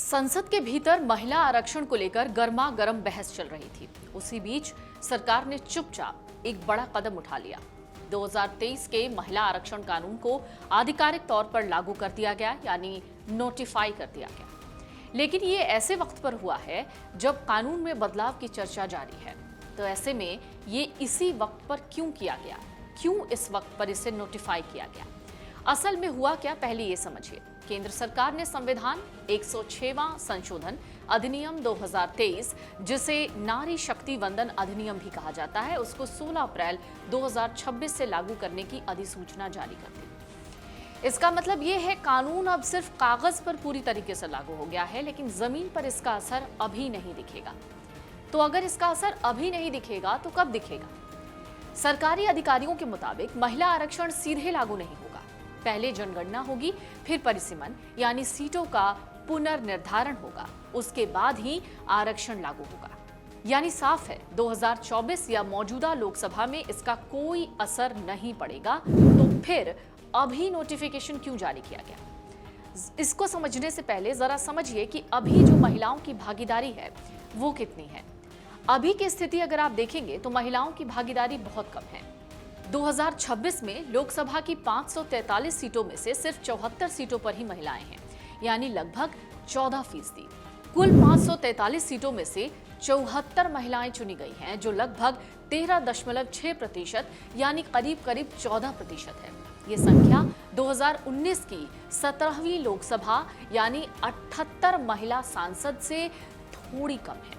संसद के भीतर महिला आरक्षण को लेकर गर्मा गर्म बहस चल रही थी। उसी बीच सरकार ने चुपचाप एक बड़ा कदम उठा लिया। 2023 के महिला आरक्षण कानून को आधिकारिक तौर पर लागू कर दिया गया, यानी नोटिफाई कर दिया गया। लेकिन ये ऐसे वक्त पर हुआ है जब कानून में बदलाव की चर्चा जारी है। तो ऐसे में ये इसी वक्त पर क्यों किया गया? क्यों इस वक्त पर इसे नोटिफाई किया गया? असल में हुआ क्या, पहले ये समझिए। केंद्र सरकार ने संविधान 106वां संशोधन अधिनियम 2023, जिसे नारी शक्ति वंदन अधिनियम भी कहा जाता है, उसको 16 अप्रैल 2026 से लागू करने की अधिसूचना जारी कर दी। इसका मतलब ये है कानून अब सिर्फ कागज पर पूरी तरीके से लागू हो गया है, लेकिन जमीन पर इसका असर अभी नहीं दिखेगा। तो अगर इसका असर अभी नहीं दिखेगा तो कब दिखेगा? सरकारी अधिकारियों के मुताबिक महिला आरक्षण सीधे लागू नहीं होगा। पहले जनगणना होगी, फिर परिसीमन यानी सीटों का पुनर्निर्धारण होगा, उसके बाद ही आरक्षण लागू होगा। यानी साफ है 2024 या मौजूदा लोकसभा में इसका कोई असर नहीं पड़ेगा। तो फिर अभी नोटिफिकेशन क्यों जारी किया गया? इसको समझने से पहले जरा समझिए कि अभी जो महिलाओं की भागीदारी है वो कितनी है। अभी की स्थिति अगर आप देखेंगे तो महिलाओं की भागीदारी बहुत कम है। 2026 में लोकसभा की 543 सीटों में से सिर्फ 74 सीटों पर ही महिलाएं हैं, यानी लगभग 14%। कुल 543 सीटों में से 74 महिलाएं चुनी गई हैं, जो लगभग 13.6% यानी करीब 14% है। ये संख्या 2019 की 17वीं लोकसभा यानी 78 महिला सांसद से थोड़ी कम है।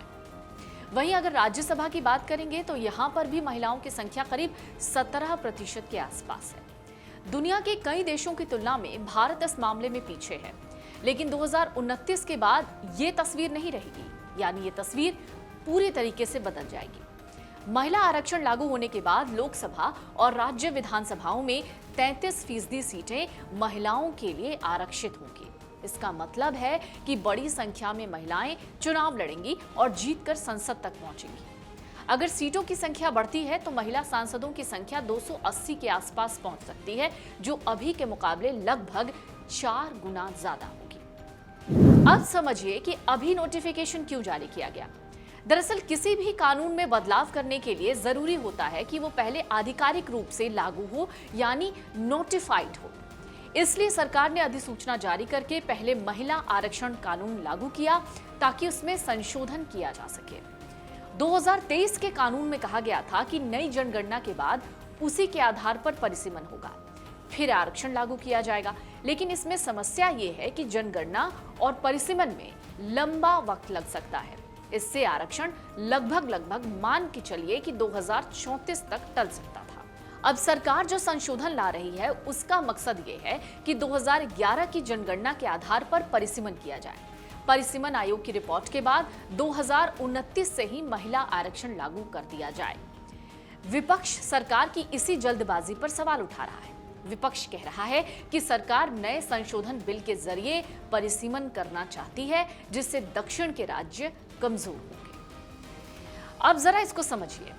वहीं अगर राज्यसभा की बात करेंगे तो यहां पर भी महिलाओं की संख्या करीब 17% के आसपास है। दुनिया के कई देशों की तुलना में भारत इस मामले में पीछे है, लेकिन 2029 के बाद ये तस्वीर नहीं रहेगी, यानी ये तस्वीर पूरी तरीके से बदल जाएगी। महिला आरक्षण लागू होने के बाद लोकसभा और राज्य विधानसभाओं में 33% सीटें महिलाओं के लिए आरक्षित होंगी। इसका मतलब है कि बड़ी संख्या में महिलाएं चुनाव लड़ेंगी और जीतकर संसद तक पहुंचेंगी। अगर सीटों की संख्या बढ़ती है तो महिला सांसदों की संख्या 280 के आसपास पहुंच सकती है, जो अभी के मुकाबले लगभग 4 गुना ज्यादा होगी। अब समझिए कि अभी नोटिफिकेशन क्यों जारी किया गया। दरअसल किसी भी कानून में बदलाव करने के लिए जरूरी होता है कि वो पहले आधिकारिक रूप से लागू हो, यानी नोटिफाइड हो। इसलिए सरकार ने अधिसूचना जारी करके पहले महिला आरक्षण कानून लागू किया, ताकि उसमें संशोधन किया जा सके। 2023 के कानून में कहा गया था कि नई जनगणना के बाद उसी के आधार पर परिसीमन होगा, फिर आरक्षण लागू किया जाएगा। लेकिन इसमें समस्या ये है कि जनगणना और परिसीमन में लंबा वक्त लग सकता है। इससे आरक्षण लगभग मान के चलिए कि 2034 तक टल सकता था। अब सरकार जो संशोधन ला रही है उसका मकसद ये है कि 2011 की जनगणना के आधार पर परिसीमन किया जाए। परिसीमन आयोग की रिपोर्ट के बाद 2029 से ही महिला आरक्षण लागू कर दिया जाए। विपक्ष सरकार की इसी जल्दबाजी पर सवाल उठा रहा है। विपक्ष कह रहा है कि सरकार नए संशोधन बिल के जरिए परिसीमन करना चाहती है, जिससे दक्षिण के राज्य कमजोर होंगे। अब जरा इसको समझिए।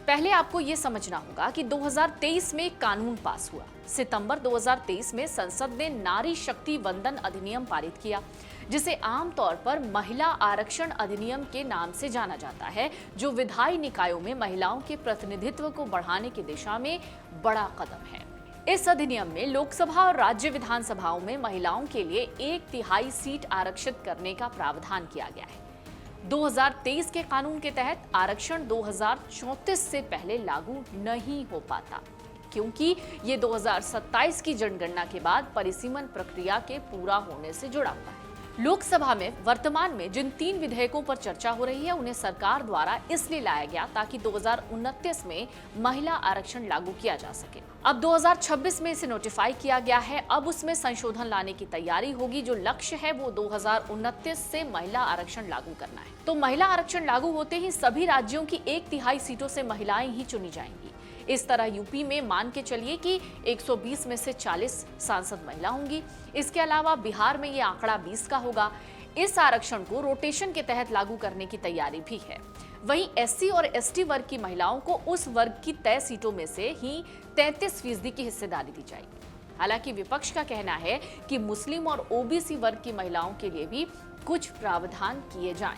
पहले आपको यह समझना होगा कि 2023 में कानून पास हुआ। सितंबर 2023 में संसद ने नारी शक्ति वंदन अधिनियम पारित किया, जिसे आमतौर पर महिला आरक्षण अधिनियम के नाम से जाना जाता है, जो विधायी निकायों में महिलाओं के प्रतिनिधित्व को बढ़ाने की दिशा में बड़ा कदम है। इस अधिनियम में लोकसभा और राज्य विधानसभाओं में महिलाओं के लिए 1/3 सीट आरक्षित करने का प्रावधान किया गया है। 2023 के कानून के तहत आरक्षण 2034 से पहले लागू नहीं हो पाता, क्योंकि ये 2027 की जनगणना के बाद परिसीमन प्रक्रिया के पूरा होने से जुड़ा हुआ है। लोकसभा में वर्तमान में जिन 3 विधेयकों पर चर्चा हो रही है, उन्हें सरकार द्वारा इसलिए लाया गया ताकि 2029 में महिला आरक्षण लागू किया जा सके। अब 2026 में इसे नोटिफाई किया गया है। अब उसमें संशोधन लाने की तैयारी होगी। जो लक्ष्य है वो 2029 से महिला आरक्षण लागू करना है। तो महिला आरक्षण लागू होते ही सभी राज्यों की 1/3 सीटों से महिलाएं ही चुनी जाएंगी। इस तरह यूपी में मान के चलिए कि 120 में से 40 सांसद महिला होंगी। इसके अलावा बिहार में ये आंकड़ा 20 का होगा। इस आरक्षण को रोटेशन के तहत लागू करने की तैयारी भी है। वहीं एससी और एसटी वर्ग की महिलाओं को उस वर्ग की तय सीटों में से ही 33% की हिस्सेदारी दी जाएगी। हालांकि विपक्ष का कहना है कि मुस्लिम और ओबीसी वर्ग की महिलाओं के लिए भी कुछ प्रावधान किए जाएं।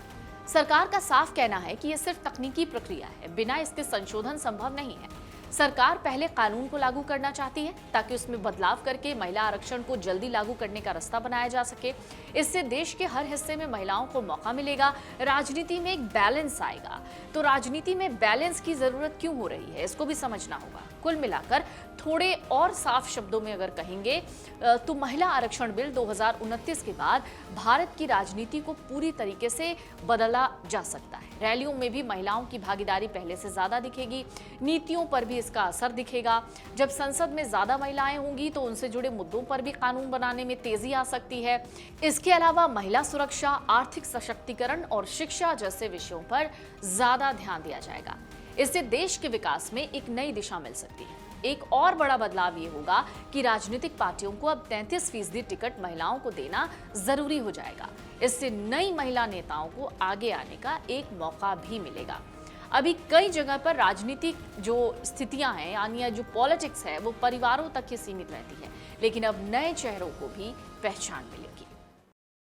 सरकार का साफ कहना है कि यह सिर्फ तकनीकी प्रक्रिया है, बिना इसके संशोधन संभव नहीं है। सरकार पहले कानून को लागू करना चाहती है ताकि उसमें बदलाव करके महिला आरक्षण को जल्दी लागू करने का रास्ता बनाया जा सके। इससे देश के हर हिस्से में महिलाओं को मौका मिलेगा, राजनीति में एक बैलेंस आएगा। तो राजनीति में बैलेंस की जरूरत क्यों हो रही है, इसको भी समझना होगा। कुल मिलाकर थोड़े और साफ शब्दों में अगर कहेंगे तो महिला आरक्षण बिल 2029 के बाद भारत की राजनीति को पूरी तरीके से बदला जा सकता है। रैलियों में भी महिलाओं की भागीदारी पहले से ज्यादा दिखेगी, नीतियों पर भी इसका असर दिखेगा। जब संसद में ज्यादा महिलाएं होंगी तो उनसे जुड़े मुद्दों पर भी कानून बनाने में तेजी आ सकती है। इसके अलावा महिला सुरक्षा, आर्थिक सशक्तिकरण और शिक्षा जैसे विषयों पर ज्यादा ध्यान दिया जाएगा। इससे देश के विकास में एक नई दिशा मिल सकती है। एक और बड़ा बदलाव ये होगा कि राजनीतिक पार्टियों को अब 33% टिकट महिलाओं को देना जरूरी हो जाएगा। इससे नई महिला नेताओं को आगे आने का एक मौका भी मिलेगा। अभी कई जगह पर राजनीतिक जो स्थितियां हैं यानी जो पॉलिटिक्स है वो परिवारों तक ही सीमित रहती है, लेकिन अब नए चेहरों को भी पहचान मिलेगी।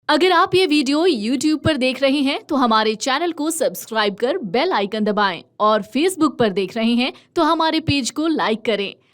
अगर आप ये वीडियो YouTube पर देख रहे हैं तो हमारे चैनल को सब्सक्राइब कर बेल आइकन दबाएं और Facebook पर देख रहे हैं तो हमारे पेज को लाइक करें।